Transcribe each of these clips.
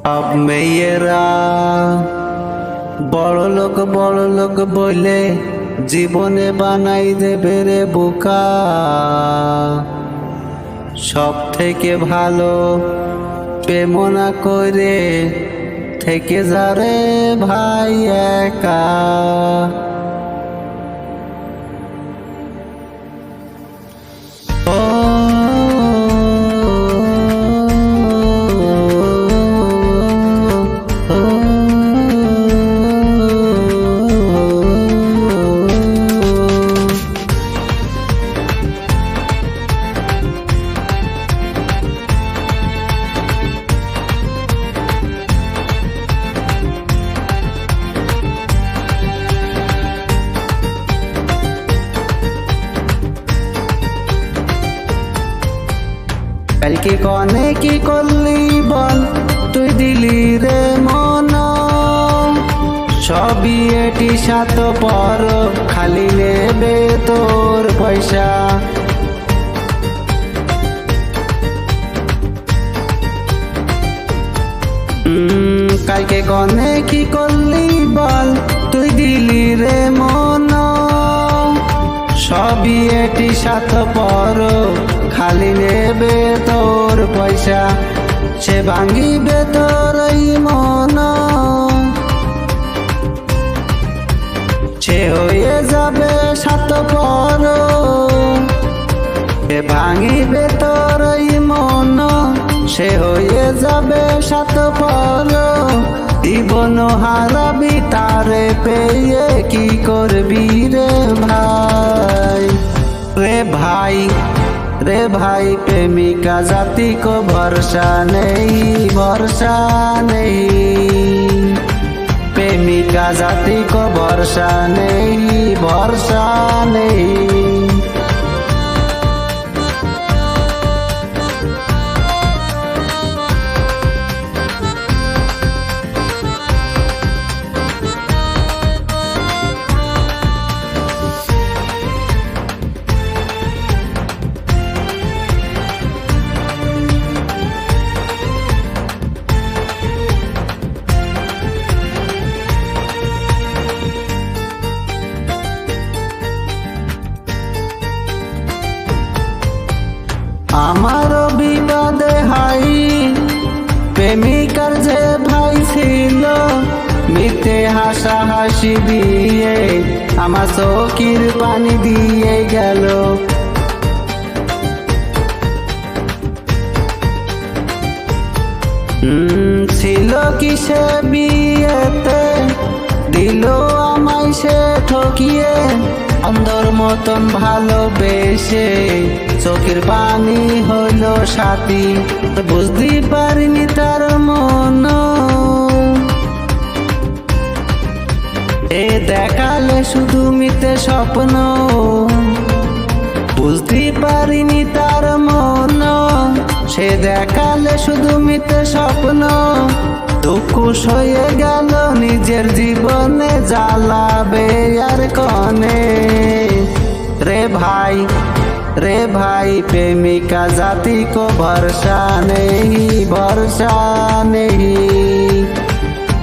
সব মেয়েরা বড় লোক বলে জীবনে বানাই দেবে রে বোকা। সব থেকে ভালো প্রেম না করে থেকে যা রে ভাই একা। কালকে কনে কি করলি বল, তুই দিলি রে মন। সবই এটি সাত পর খালি নেবে তোর পয়সা। কালকে কনে কি করলি বল, তুই দিলি রে মন। সবই এটি সাত পর খালি নেবে তোর পয়সা। সে ভাঙিবে তোর মন, সে হয়ে যাবে সাত পর। সে ভাঙিবে তোর মন, সে হয়ে যাবে সাত পর। জীবন হারাবি তারে পেয়ে কি করবি রে ভাই। রে ভাই প্রেমিকা জাতি को भरोसा नहीं। प्रेमिका जाति को भरोसा नहीं। আমারও বিবাদে হাই প্রেমিকার যে ভাই ছিল, মিথ্যে হাসাহাসি দিয়ে আমার চোখের পানি দিয়ে গেল। ছিল কিসে বিয়েতে দিল আমায় সে ঠকিয়ে। অন্ধর মতন ভালোবেসে চোখের পানি হইল সাথী, বুঝতে পারিনি তার মন। এ দেখালে শুধু মিথ্যে স্বপ্ন, বুঝতে পারিনি তার মন। সে দেখালে শুধু মিথ্যে স্বপ্ন, দুঃখ হয়ে গেল নিজের জীবনে জ্বালাবে আর কনে। রে भाई प्रेमिका जाति को भरोसा नहीं।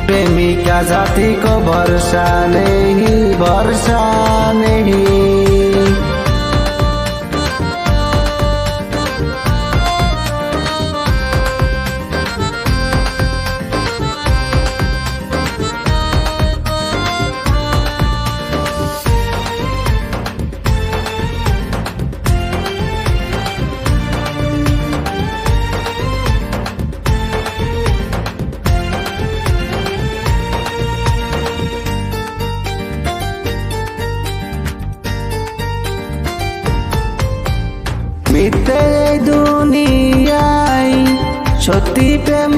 प्रेमिका जाति को भरोसा नहीं। মিথ্যে দুনিয়ায় সত্যি প্রেম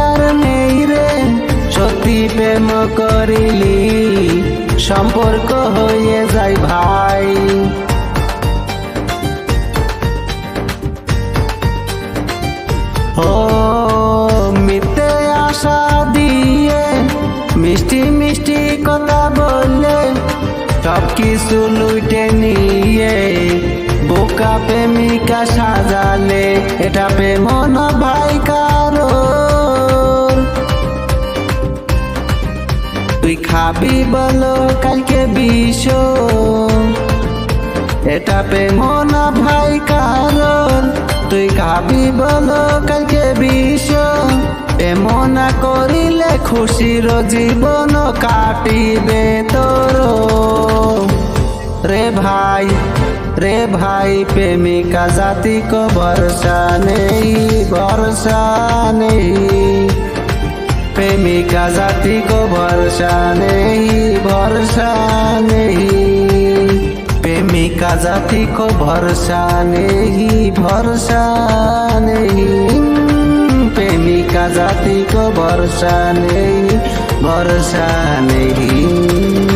আর নেই রে। সত্যি প্রেম করিলি সম্পর্ক হয়ে যায় ভাই। ও মিথ্যে আশা দিয়ে মিষ্টি মিষ্টি কথা বললে সব কিছু লুটে নিয়ে বোকা প্রেমিকা সাজালে, এটা প্রেম না ভাই কারোর। খাবি বলো কালকে বিষ, এটা প্রেম না ভাই কারণ তুই খাবি বলো কালকে বিষ। প্রেম না করিলে খুশির জীবন কাটিবে তোর। রে ভাই প্রেমিকা জাতি কো ভরসা নেই, ভরসা নেই। প্রেমিকা জাতি को भरोसा नहीं, भरोसा नहीं। प्रेमिका जाति को भरोसा नहीं, भरोसा नहीं। प्रेमिका जाति को भरोसा नहीं, भरोसा नहीं।